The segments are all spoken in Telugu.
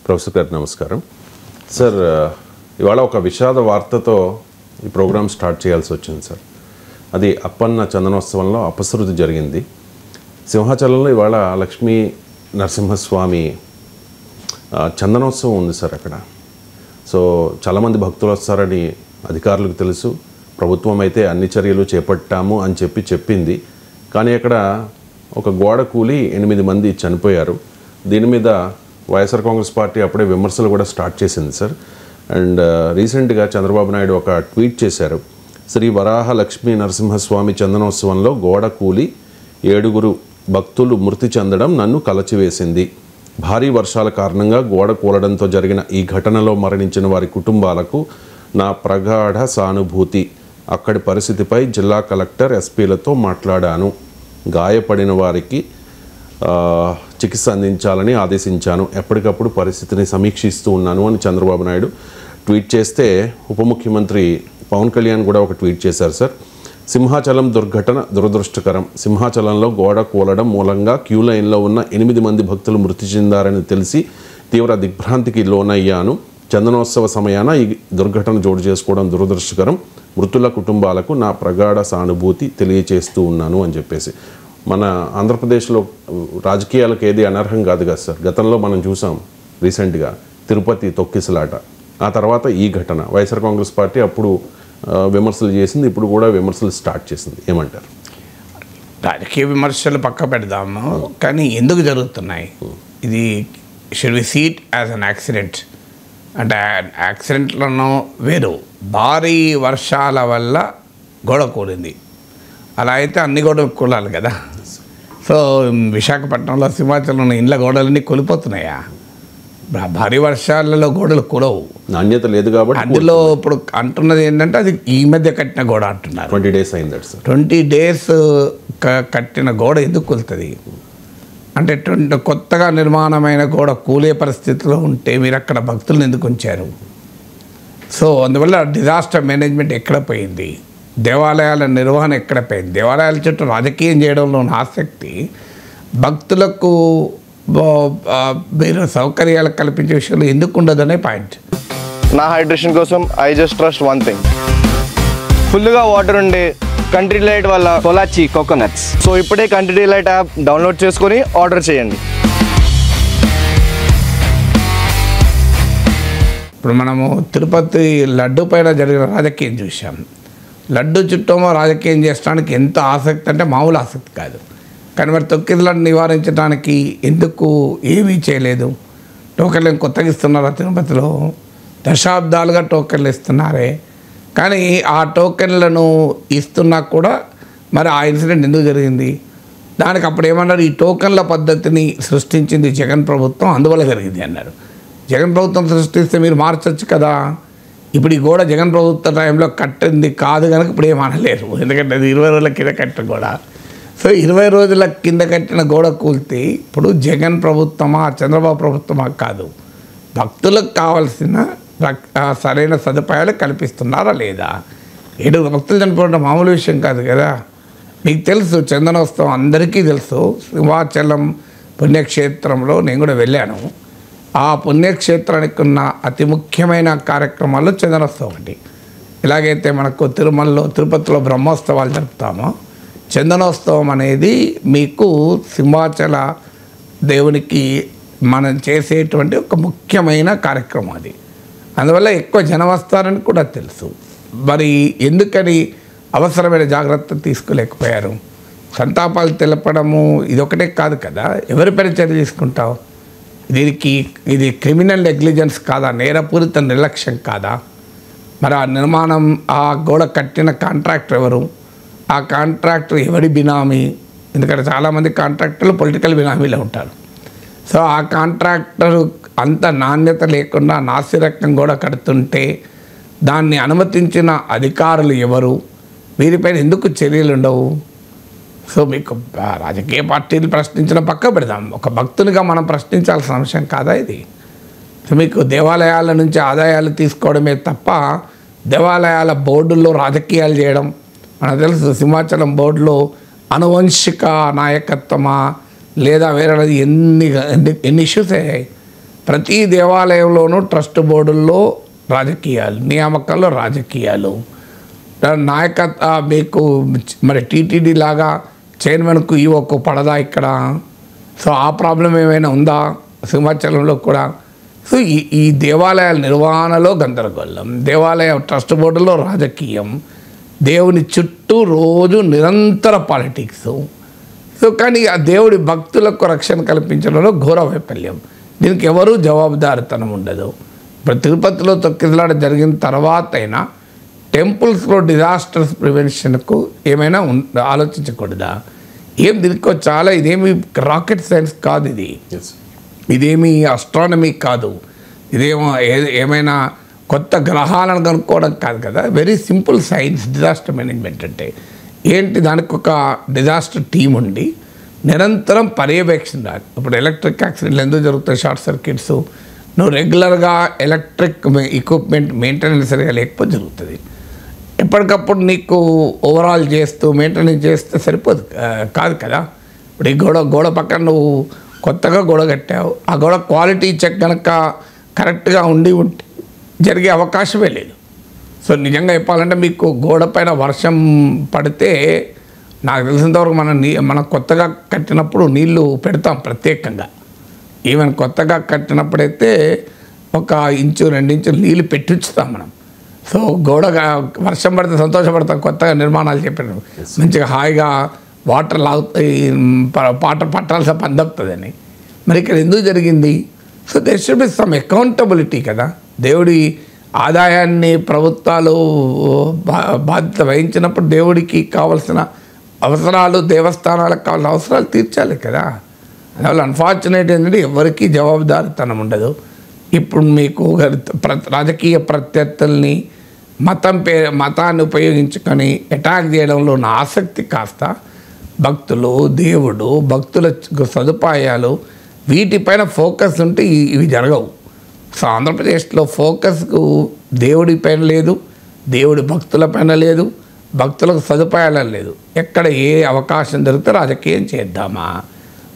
ప్రొఫెసర్ గారు నమస్కారం. సార్, ఇవాళ ఒక విషాద వార్తతో ఈ ప్రోగ్రామ్ స్టార్ట్ చేయాల్సి వచ్చింది సార్. అది అప్పన్న చందనోత్సవంలో అపశృతి జరిగింది. సింహాచలంలో ఇవాళ లక్ష్మీ నరసింహస్వామి చందనోత్సవం ఉంది సార్ అక్కడ. సో చాలామంది భక్తులు వస్తారని అధికారులకు తెలుసు. ప్రభుత్వం అయితే అన్ని చర్యలు చేపట్టాము అని చెప్పింది. కానీ అక్కడ ఒక గోడ కూలి 8 మంది చనిపోయారు. దీని మీద వైఎస్ఆర్ కాంగ్రెస్ పార్టీ అప్పుడే విమర్శలు కూడా స్టార్ట్ చేసింది సార్. అండ్ రీసెంట్గా చంద్రబాబు నాయుడు ఒక ట్వీట్ చేశారు. శ్రీ వరాహ లక్ష్మీ నరసింహస్వామి చందనోత్సవంలో గోడ కూలి 7 భక్తులు మృతి చెందడం నన్ను కలచివేసింది. భారీ వర్షాల కారణంగా గోడ కూలడంతో జరిగిన ఈ ఘటనలో మరణించిన వారి కుటుంబాలకు నా ప్రగాఢ సానుభూతి. అక్కడి పరిస్థితిపై జిల్లా కలెక్టర్, ఎస్పీలతో మాట్లాడాను. గాయపడిన వారికి చికిత్స అందించాలని ఆదేశించాను. ఎప్పటికప్పుడు పరిస్థితిని సమీక్షిస్తూ ఉన్నాను అని చంద్రబాబు నాయుడు ట్వీట్ చేస్తే, ఉప ముఖ్యమంత్రి పవన్ కళ్యాణ్ కూడా ఒక ట్వీట్ చేశారు సార్. సింహాచలం దుర్ఘటన దురదృష్టకరం. సింహాచలంలో గోడ కూలడం మూలంగా క్యూ లైన్లో ఉన్న 8 మంది భక్తులు మృతి చెందారని తెలిసి తీవ్ర దిగ్భ్రాంతికి లోనయ్యాను. చందనోత్సవ సమయాన ఈ దుర్ఘటన చోటు చేసుకోవడం దురదృష్టకరం. మృతుల కుటుంబాలకు నా ప్రగాఢ సానుభూతి తెలియచేస్తూ ఉన్నాను అని చెప్పేసి. మన ఆంధ్రప్రదేశ్లో రాజకీయాలకు ఏది అనర్హం కాదు కదా సార్. గతంలో మనం చూసాం రీసెంట్గా తిరుపతి తొక్కిసలాట, ఆ తర్వాత ఈ ఘటన. వైఎస్ఆర్ కాంగ్రెస్ పార్టీ అప్పుడు విమర్శలు చేసింది, ఇప్పుడు కూడా విమర్శలు స్టార్ట్ చేసింది. ఏమంటారు? రాజకీయ విమర్శలు పక్క పెడదాము, కానీ ఎందుకు జరుగుతున్నాయి? ఇది should we see it as an accident. అంటే యాక్సిడెంట్లను వేరు, భారీ వర్షాల వల్ల గోడ కూలింది. అలా అయితే అన్ని గోడలు కూలాలి కదా. సో విశాఖపట్నంలో సింహాచలంలో ఇండ్ల గోడలన్నీ కూలిపోతున్నాయా? భారీ వర్షాలలో గోడలు కూలవు, నాణ్యత లేదు కాబట్టి. అందులో ఇప్పుడు అంటున్నది ఏంటంటే అది ఈ మధ్య కట్టిన గోడ అంటున్నారు. 20 days అయింది సార్. 20 days కట్టిన గోడ ఎందుకు కూలుతుంది? అంటే కొత్తగా నిర్మాణమైన గోడ కూలే పరిస్థితిలో ఉంటే మీరు అక్కడ భక్తులను ఎందుకు ఉంచారు? సో అందువల్ల డిజాస్టర్ మేనేజ్మెంట్ ఎక్కడ పోయింది? దేవాలయాల నిర్వహణ ఎక్కడ పోయింది? దేవాలయాల చుట్టూ రాజకీయం చేయడంలో ఉన్న ఆసక్తి భక్తులకు మీరు సౌకర్యాలు కల్పించే విషయంలో ఎందుకు ఉండదనే పాయింట్. నా హైడ్రేషన్ కోసం I just trust one thing, ఫుల్గా వాటర్ ఉండే కంట్రీ డిలైట్ వల్ల పొలాచి కోకోనట్స్. సో ఇప్పుడే కంట్రీ డిలైట్ యాప్ డౌన్లోడ్ చేసుకొని ఆర్డర్ చేయండి. ఇప్పుడు మనము తిరుపతి లడ్డు పైన జరిగిన రాజకీయం చూసాం. లడ్డు చుట్టూ రాజకీయం చేయడానికి ఎంత ఆసక్తి అంటే మామూలు ఆసక్తి కాదు. కానీ మరి తొక్కిసలాటను నివారించడానికి ఎందుకు ఏమీ చేయలేదు? టోకెన్లు కొత్తగా ఇస్తున్నారా? తిరుపతిలో దశాబ్దాలుగా టోకెన్లు ఇస్తున్నారే, కానీ ఆ టోకెన్లను ఇస్తున్నా కూడా మరి ఆ ఇన్సిడెంట్ ఎందుకు జరిగింది? దానికి అప్పుడు ఏమన్నారు, ఈ టోకెన్ల పద్ధతిని సృష్టించింది జగన్ ప్రభుత్వం, అందువల్ల జరిగింది అన్నారు. జగన్ ప్రభుత్వం సృష్టిస్తే మీరు మార్చొచ్చు కదా. ఇప్పుడు ఈ గోడ జగన్ ప్రభుత్వ టైంలో కట్టింది కాదు కనుక ఇప్పుడు ఏమనలేరు, ఎందుకంటే అది 20 రోజుల కింద కట్టిన గోడ. సో 20 రోజుల కింద కట్టిన గోడ కూల్తే ఇప్పుడు జగన్ ప్రభుత్వమా చంద్రబాబు ప్రభుత్వమా కాదు, భక్తులకు కావాల్సిన సరైన సదుపాయాలు కల్పిస్తున్నారా లేదా? 7 భక్తులు చనిపోవడం మామూలు విషయం కాదు కదా. మీకు తెలుసు, చందనోత్సవం అందరికీ తెలుసు. సింహాచలం పుణ్యక్షేత్రంలో నేను కూడా వెళ్ళాను. ఆ పుణ్యక్షేత్రానికి ఉన్న అతి ముఖ్యమైన కార్యక్రమాల్లో చందనోత్సవం ఒకటి. ఎలాగైతే మనకు తిరుమలలో తిరుపతిలో బ్రహ్మోత్సవాలు జరుపుతామో, చందనోత్సవం అనేది మీకు సింహాచల దేవునికి మనం చేసేటువంటి ఒక ముఖ్యమైన కార్యక్రమం అది. అందువల్ల ఎక్కువ జనం వస్తారని కూడా తెలుసు. మరి ఎందుకని అవసరమైన జాగ్రత్త తీసుకోలేకపోయారు? సంతాపాలు తెలపడము ఇదొకటే కాదు కదా, ఎవరిపైన చర్య తీసుకుంటావు? ఇది క్రిమినల్ నెగ్లిజెన్స్ కాదా? నేరపూరిత నిర్లక్ష్యం కాదా? మరి ఆ నిర్మాణం, ఆ గోడ కట్టిన కాంట్రాక్టర్ ఎవరు? ఆ కాంట్రాక్టర్ ఎవరి బినామీ? ఎందుకంటే చాలామంది కాంట్రాక్టర్లు పొలిటికల్ బినామీలో ఉంటారు. సో ఆ కాంట్రాక్టర్ అంత నాణ్యత లేకుండా నాసిరకం గోడ కడుతుంటే దాన్ని అనుమతించిన అధికారులు ఎవరు? వీరిపైన ఎందుకు చర్యలు ఉండవు? సో మీకు రాజకీయ పార్టీలు ప్రశ్నించిన పక్క పెడదాం, ఒక భక్తునిగా మనం ప్రశ్నించాల్సిన అంశం కాదా ఇది? సో మీకు దేవాలయాల నుంచి ఆదాయాలు తీసుకోవడమే తప్ప దేవాలయాల బోర్డుల్లో రాజకీయాలు చేయడం మనకు తెలుసు. సింహాచలం బోర్డులో అనువంశిక నాయకత్వమా లేదా వేరే ఎన్ని ఇష్యూస్ అయ్యాయి. ప్రతి దేవాలయంలోనూ ట్రస్ట్ బోర్డుల్లో రాజకీయాలు, నియామకాల్లో రాజకీయాలు, నాయకత్వ మీకు మరి టీటీడీ లాగా చైర్మన్కు ఈవోకు పడదా ఇక్కడ? సో ఆ ప్రాబ్లం ఏమైనా ఉందా సింహాచలంలో కూడా? సో ఈ దేవాలయాల నిర్వహణలో గందరగోళం, దేవాలయ ట్రస్ట్ బోర్డులో రాజకీయం, దేవుని చుట్టూ రోజు నిరంతర పాలిటిక్స్. సో కానీ ఆ దేవుడి భక్తులకు రక్షణ కల్పించడంలో ఘోర వైఫల్యం. దీనికి ఎవరూ జవాబుదారితనం ఉండదు. ఇప్పుడు తిరుపతిలో తొక్కిసలాట జరిగిన తర్వాత అయినా టెంపుల్స్లో డిజాస్టర్స్ ప్రివెన్షన్కు ఏమైనా ఆలోచించకూడదా? దీనికి చాలా ఇదేమి రాకెట్ సైన్స్ కాదు, ఇదేమి ఆస్ట్రానమీ కాదు, ఇదేమో ఏమైనా కొత్త గ్రహాలను కనుక్కోవడం కాదు కదా. Very simple science disaster management అంటే ఏంటి? దానికి ఒక డిజాస్టర్ టీం ఉండి నిరంతరం పర్యవేక్షణ. ఇప్పుడు ఎలక్ట్రిక్ యాక్సిడెంట్లు ఎందుకు జరుగుతాయి? Short circuits. నువ్వు రెగ్యులర్గా ఎలక్ట్రిక్ ఎక్విప్మెంట్ మెయింటెనెన్స్ సరిగా లేకపోతే జరుగుతుంది. ఎప్పటికప్పుడు నీకు ఓవరాల్ చేస్తూ మెయింటెనెన్స్ చేస్తే సరిపోదు కాదు కదా. ఇప్పుడు ఈ గోడ పక్కన నువ్వు కొత్తగా గోడ కట్టావు, ఆ గోడ క్వాలిటీ చెక్ కనుక కరెక్ట్గా ఉంటే జరిగే అవకాశమే లేదు. సో నిజంగా చెప్పాలంటే మీకు గోడ పైన వర్షం పడితే నాకు తెలిసినంతవరకు మనం కొత్తగా కట్టినప్పుడు నీళ్లు పెడతాం ప్రత్యేకంగా. ఈవెన్ కొత్తగా కట్టినప్పుడైతే 1 ఇంచు 2 ఇంచులు నీళ్ళు పెట్టించుతాం మనం. సో గోడగా వర్షం పడితే సంతోషపడతాం, కొత్తగా నిర్మాణాలు చెప్పారు, మంచిగా హాయిగా వాటర్ లాగుతాయి, పట్టాల్సిన పని తప్పుతుందని. మరి ఇక్కడ ఎందుకు జరిగింది? So there should be some accountability కదా. దేవుడి ఆదాయాన్ని ప్రభుత్వాలు బాధ్యత వహించినప్పుడు దేవుడికి కావాల్సిన అవసరాలు, దేవస్థానాలకు కావాల్సిన అవసరాలు తీర్చాలి కదా. అందువల్ల అన్ఫార్చునేట్ ఏంటంటే ఎవరికీ జవాబుదారితనం ఉండదు. ఇప్పుడు మీకు రాజకీయ ప్రత్యర్థుల్ని మతాన్ని ఉపయోగించుకొని అటాక్ చేయడంలో ఉన్న ఆసక్తి కాస్త భక్తులు, దేవుడు, భక్తుల సదుపాయాలు వీటిపైన ఫోకస్ ఉంటే ఇవి జరగవు. సో ఆంధ్రప్రదేశ్లో ఫోకస్కు దేవుడి పైన లేదు, దేవుడి భక్తుల పైన లేదు, భక్తులకు సదుపాయాలు లేదు. ఎక్కడ ఏ అవకాశం దొరికితే రాజకీయం చేద్దామా,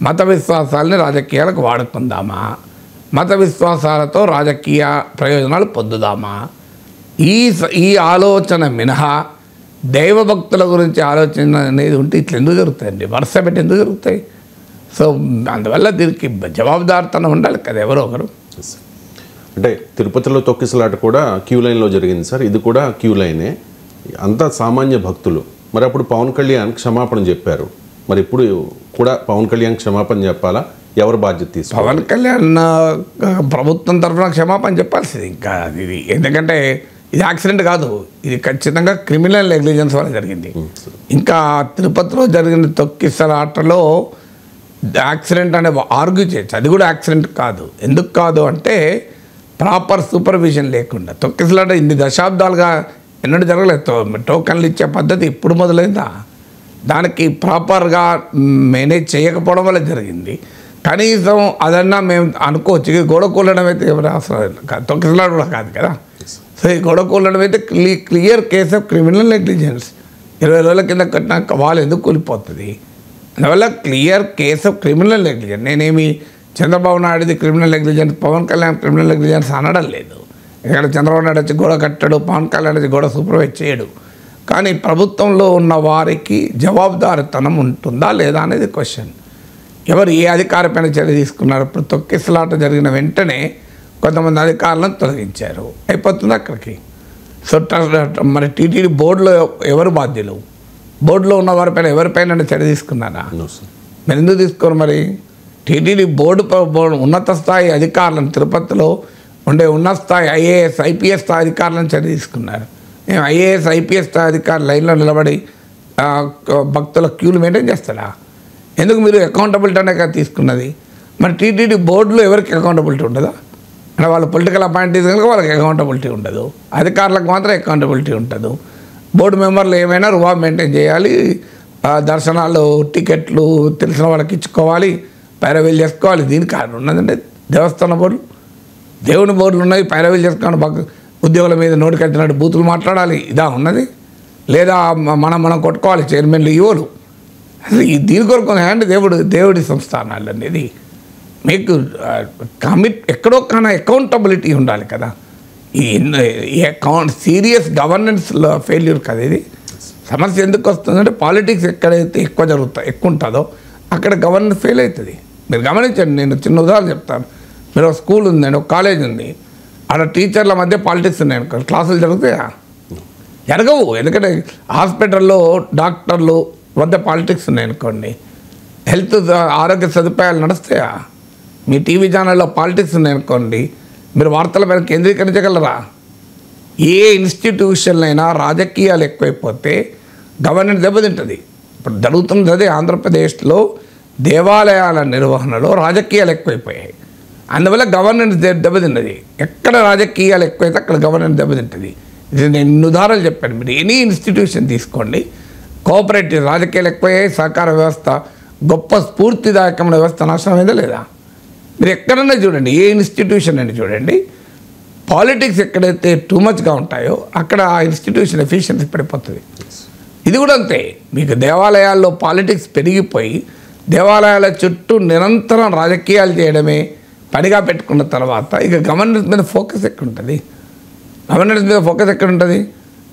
మత విశ్వాసాలని రాజకీయాలకు వాడుకుందామా, మత విశ్వాసాలతో రాజకీయ ప్రయోజనాలు పొందుదామా, ఈ ఆలోచన మినహా దైవ భక్తుల గురించి ఆలోచన అనేది ఉంటే ఇట్లా ఎందుకు జరుగుతాయండి? వరుస పెట్టి ఎందుకు జరుగుతాయి? సో అందువల్ల దీనికి జవాబుదారితనం ఉండాలి కదా ఎవరో ఒకరు. అంటే తిరుపతిలో తొక్కిసలాట కూడా క్యూ లైన్లో జరిగింది సార్, ఇది కూడా క్యూ లైనే, అంతా సామాన్య భక్తులు. మరి అప్పుడు పవన్ కళ్యాణ్ క్షమాపణ చెప్పారు, మరి ఇప్పుడు కూడా పవన్ కళ్యాణ్ క్షమాపణ చెప్పాలా? ఎవరు బాధ్యత తీసుకోవాలి? పవన్ కళ్యాణ్ ప్రభుత్వం తరఫున క్షమాపణ చెప్పాల్సింది ఇంకా ఇది. ఎందుకంటే ఇది యాక్సిడెంట్ కాదు, ఇది ఖచ్చితంగా క్రిమినల్ నెగ్లిజెన్స్ వల్ల జరిగింది. ఇంకా తిరుపతిలో జరిగిన తొక్కిసలాటలో యాక్సిడెంట్ అనే ఆర్గ్యూ చేయొచ్చు, అది కూడా యాక్సిడెంట్ కాదు. ఎందుకు కాదు అంటే ప్రాపర్ సూపర్విజన్ లేకుండా. తొక్కిసలాట ఇన్ని దశాబ్దాలుగా ఎన్నడూ జరగలేదు. టోకన్లు ఇచ్చే పద్ధతి ఇప్పుడు మొదలైందా? దానికి ప్రాపర్గా మేనేజ్ చేయకపోవడం వల్ల జరిగింది. కనీసం అదన్నా మేము అనుకోవచ్చు. ఇది గోడ కూలడం అయితే ఎవరు అవసరం కాదు, తొక్కిసలాట కూడా కాదు కదా. సో ఈ గోడ కూలడం అయితే clear case of criminal negligence. 20 రోజుల కింద కట్టినాక వాళ్ళు ఎందుకు కూలిపోతుంది? అందువల్ల clear case of criminal negligence. నేనేమి చంద్రబాబు నాయుడుది criminal negligence, Pawan Kalyan criminal negligence అనడం లేదు. ఇక్కడ చంద్రబాబు నాయుడు వచ్చి గోడ కట్టాడు, పవన్ కళ్యాణ్ వచ్చి గోడ సూపర్వైజ్ చేయడు. కానీ ప్రభుత్వంలో ఉన్న వారికి జవాబుదారితనం ఉంటుందా లేదా అనేది క్వశ్చన్. ఎవరు ఏ అధికారపైన చర్య తీసుకున్నారు? ఇప్పుడు తొక్కిసలాట జరిగిన వెంటనే కొంతమంది అధికారులను తొలగించారు, అయిపోతుంది అక్కడికి. సో మరి టీటీడీ బోర్డులో ఎవరు బాధ్యులు? బోర్డులో ఉన్న వారిపైన ఎవరిపైన చర్య తీసుకున్నారా? మరి ఎందుకు తీసుకోరు? మరి టీటీడీ బోర్డు ఉన్నత స్థాయి అధికారులను, తిరుపతిలో ఉండే ఉన్నత స్థాయి ఐఏఎస్ ఐపీఎస్ స్థాయి అధికారులను చర్య తీసుకున్నారు. మేము ఐఏఎస్ ఐపీఎస్ స్థాయి అధికారులు లైన్లో నిలబడి భక్తుల క్యూలు మెయింటైన్ చేస్తారా? ఎందుకు మీరు అకౌంటబిలిటీ అనే కదా తీసుకున్నది? మరి టీటీడీ బోర్డులో ఎవరికి అకౌంటబిలిటీ ఉండదా? అంటే వాళ్ళు పొలిటికల్ అపాయింటీస్ కనుక వాళ్ళకి అకౌంటబిలిటీ ఉండదు, అధికారులకు మాత్రం అకౌంటబిలిటీ ఉంటుంది. బోర్డు మెంబర్లు ఏమైనా రువా మెయింటైన్ చేయాలి, దర్శనాలు టికెట్లు తెలిసిన వాళ్ళకి ఇచ్చుకోవాలి, పైరవీలు చేసుకోవాలి. దీనికి కారణం ఉన్నదంటే దేవస్థాన బోర్డులు, దేవుని బోర్డులు ఉన్నాయి, పైరవీలు చేసుకోవాలి, ఉద్యోగుల మీద నోటికి వచ్చినట్టు బూతులు మాట్లాడాలి, ఇదా ఉన్నది? లేదా మనం కొట్టుకోవాలి చైర్మన్లు, ఈవోలు. అసలు దీని కొరకు అంటే దేవుడి సంస్థానాలు అనేది. మీకు ఎక్కడో కానీ అకౌంటబిలిటీ ఉండాలి కదా. ఈ అకౌంట్ సీరియస్ గవర్నెన్స్ ఫెయిల్యూర్ కదా ఇది. సమస్య ఎందుకు వస్తుందంటే పాలిటిక్స్ ఎక్కడైతే ఎక్కువ ఉంటుందో అక్కడ గవర్నెన్స్ ఫెయిల్ అవుతుంది. మీరు గమనించండి, నేను చిన్న ఉదాహరణ చెప్తాను. మీరు ఒక స్కూల్ ఉందండి, ఒక కాలేజ్ ఉంది, ఆడ టీచర్ల మధ్య పాలిటిక్స్ ఉన్నాయి అనుకో, క్లాసులు జరుగుతాయా? జరగవు. ఎందుకంటే హాస్పిటల్లో డాక్టర్లు మధ్య పాలిటిక్స్ ఉన్నాయి అనుకోండి, హెల్త్ ఆరోగ్య సదుపాయాలు నడుస్తాయా? మీ టీవీ ఛానల్లో పాలిటిక్స్ ఉన్నాయి అనుకోండి, మీరు వార్తల మీద కేంద్రీకరించగలరా? ఏ ఇన్స్టిట్యూషన్ అయినా రాజకీయాలు ఎక్కువైపోతే గవర్నెన్స్ దెబ్బతింటుంది. ఇప్పుడు జరుగుతున్నది అదే. ఆంధ్రప్రదేశ్లో దేవాలయాల నిర్వహణలో రాజకీయాలు ఎక్కువైపోయాయి, అందువల్ల గవర్నెన్స్ దెబ్బతిన్నది. ఎక్కడ రాజకీయాలు ఎక్కువైతే అక్కడ గవర్నెన్స్ దెబ్బతింటుంది. ఇది నేను ఉదాహరణలు చెప్పాను. మీరు ఎనీ ఇన్స్టిట్యూషన్ తీసుకోండి, కోఆపరేటివ్ రాజకీయాలు ఎక్కువయ్యాయి, సహకార వ్యవస్థ గొప్ప స్ఫూర్తిదాయకమైన వ్యవస్థ నాశనం అయిందా లేదా? మీరు ఎక్కడన్నా చూడండి, ఏ ఇన్స్టిట్యూషన్ అని చూడండి, పాలిటిక్స్ ఎక్కడైతే టూ మచ్గా ఉంటాయో అక్కడ ఆ ఇన్స్టిట్యూషన్ ఎఫిషియన్సీ పడిపోతుంది. ఇది కూడా అంతే. మీకు దేవాలయాల్లో పాలిటిక్స్ పెరిగిపోయి దేవాలయాల చుట్టూ నిరంతరం రాజకీయాలు చేయడమే పనిగా పెట్టుకున్న తర్వాత ఇక గవర్నెన్స్ మీద ఫోకస్ ఎక్కడ ఉంటుంది? గవర్నెన్స్ మీద ఫోకస్ ఎక్కడ ఉంటుంది?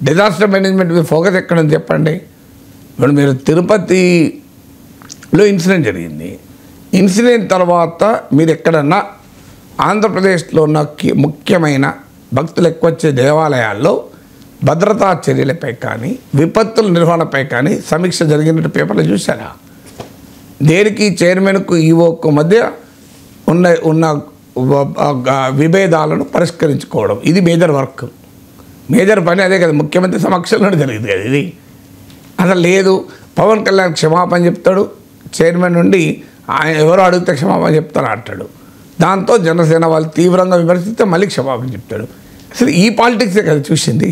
డిజాస్టర్ మేనేజ్మెంట్ మీద ఫోకస్ ఎక్కడ ఉంది చెప్పండి. ఇప్పుడు మీరు తిరుపతిలో ఇన్సిడెంట్ జరిగింది. ఇన్సిడెంట్ తర్వాత మీరు ఎక్కడన్నా ఆంధ్రప్రదేశ్లో ఉన్న ముఖ్యమైన భక్తులు ఎక్కువ వచ్చే దేవాలయాల్లో భద్రతా చర్యలపై కానీ విపత్తుల నిర్వహణపై కానీ సమీక్ష జరిగినట్టు పేపర్లో చూసారా? దేనికి చైర్మన్కు ఈవోకు మధ్య ఉన్న విభేదాలను పరిష్కరించుకోవడం, ఇది మేజర్ వర్క్, మేజర్ పని అదే కదా. ముఖ్యమంత్రి సమక్షంలోనే జరిగింది కదా ఇది. అసలు లేదు, పవన్ కళ్యాణ్ క్షమాపణ చెప్తాడు, చైర్మన్ నుండి ఆయన ఎవరో అడిగితే క్షమాపణ చెప్తాను అంటాడు. దాంతో జనసేన వాళ్ళు తీవ్రంగా విమర్శిస్తే మళ్ళీ క్షమాపణ చెప్తాడు. అసలు ఈ పాలిటిక్సే కదా చూసింది.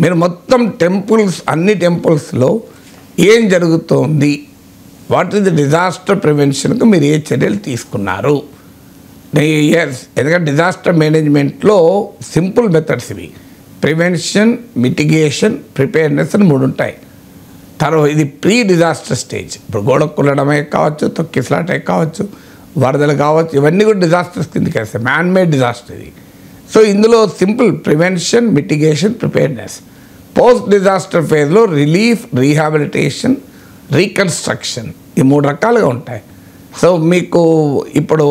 మీరు మొత్తం టెంపుల్స్, అన్ని టెంపుల్స్లో ఏం జరుగుతోంది, వాట్ ఈస్ ది డిజాస్టర్ ప్రివెన్షన్కు మీరు ఏ చర్యలు తీసుకున్నారు? ఎస్, ఎందుకంటే డిజాస్టర్ మేనేజ్మెంట్లో సింపుల్ మెథడ్స్ ఇవి: ప్రివెన్షన్, మిటిగేషన్, ప్రిపేర్నెస్ అని 3 ఉంటాయి. తర్వాత ఇది ప్రీ డిజాస్టర్ స్టేజ్. ఇప్పుడు గోడ కుల్లడమే కావచ్చు, తొక్కిసలాటే కావచ్చు, వరదలు కావచ్చు, ఇవన్నీ కూడా డిజాస్టర్స్ కిందకి వస్తాయి, మ్యాన్ మేడ్ డిజాస్టర్ ఇది. సో ఇందులో simple prevention, mitigation, preparedness. Post disaster ఫేజ్లో రిలీఫ్, రీహాబిలిటేషన్, రీకన్స్ట్రక్షన్, ఈ 3 రకాలుగా ఉంటాయి. సో మీకు ఇప్పుడు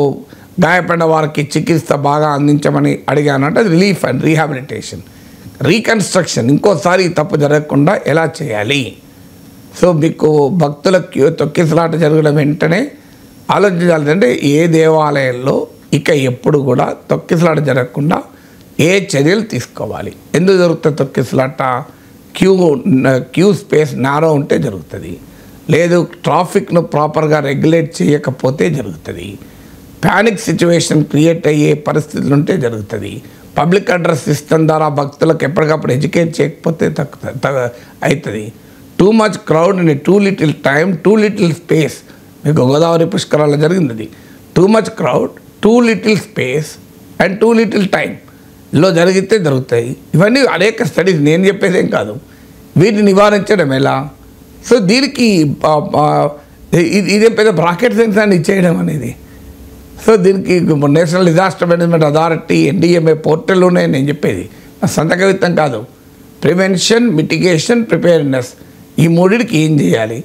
గాయపడిన వారికి చికిత్స బాగా అందించమని అడిగానంటే అది రిలీఫ్ అండ్ రీహాబిలిటేషన్. రీకన్స్ట్రక్షన్, ఇంకోసారి తప్పు జరగకుండా ఎలా చేయాలి. సో మీకు భక్తులకు తొక్కిసలాట జరిగిన వెంటనే ఆలోచించాలంటే ఏ దేవాలయంలో ఇక ఎప్పుడు కూడా తొక్కిసలాట జరగకుండా ఏ చర్యలు తీసుకోవాలి. ఎందుకు జరుగుతుంది తొక్కిసలాట? క్యూ స్పేస్ నారో ఉంటే జరుగుతుంది, లేదు ట్రాఫిక్ను ప్రాపర్గా రెగ్యులేట్ చేయకపోతే జరుగుతుంది, ప్యానిక్ సిచ్యువేషన్ క్రియేట్ అయ్యే పరిస్థితులు ఉంటే జరుగుతుంది, పబ్లిక్ అడ్రస్ సిస్టమ్ ద్వారా భక్తులకు ఎప్పటికప్పుడు ఎడ్యుకేట్ చేయకపోతే అవుతుంది, too much crowd in two little time, two little space. మీకు గోదావరి పుష్కరాల్లో జరిగింది అది. Too much crowd, two little space and two little టైంలో జరిగితే జరుగుతాయి. ఇవన్నీ అనేక స్టడీస్, నేను చెప్పేదేం కాదు. వీటిని నివారించడం ఎలా? సో దీనికి ఇదే పెద్ద రాకెట్ సైన్స్ అని ఇచ్చేయడం అనేది. సో దీనికి national disaster management authority, NDMA పోర్టల్లోనే నేను చెప్పేది, సంతకవిత్తం కాదు. ప్రివెన్షన్, మిటిగేషన్, ప్రిపేర్నెస్, ఈ 3కి ఏం చేయాలి?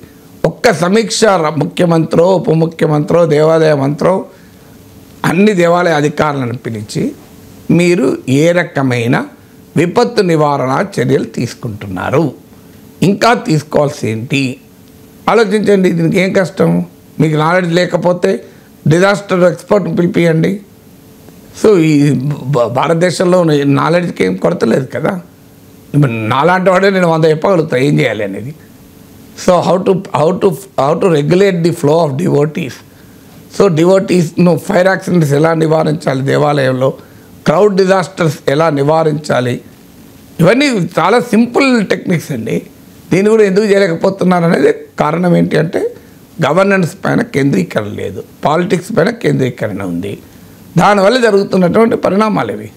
ఒక్క సమీక్ష ముఖ్యమంత్రో, ఉప ముఖ్యమంత్రో, దేవాదాయ మంత్రో అన్ని దేవాలయ అధికారులను పిలిచి మీరు ఏ రకమైన విపత్తు నివారణ చర్యలు తీసుకుంటున్నారు, ఇంకా తీసుకోవాల్సి ఏంటి ఆలోచించండి. దీనికి ఏం కష్టం? మీకు నాలెడ్జ్ లేకపోతే డిజాస్టర్ ఎక్స్పర్ట్ని పిలిపియండి. సో ఈ భారతదేశంలో నాలెడ్జ్కి ఏం కొరత లేదు కదా. నాలాంటి వాడే నేను 100 చెప్పగలుగుతా ఏం చేయాలి అనేది. So how to regulate the flow of devotees. So డివోటీస్ను ఫైర్ యాక్సిడెంట్స్ ఎలా నివారించాలి దేవాలయంలో, క్రౌడ్ డిజాస్టర్స్ ఎలా నివారించాలి, ఇవన్నీ చాలా సింపుల్ టెక్నిక్స్ అండి. దీన్ని కూడా ఎందుకు చేయలేకపోతున్నారు అనేది కారణం ఏంటి అంటే గవర్నెన్స్ పైన కేంద్రీకరణ లేదు, పాలిటిక్స్ పైన కేంద్రీకరణ ఉంది. దానివల్ల జరుగుతున్నటువంటి పరిణామాలు ఇవి.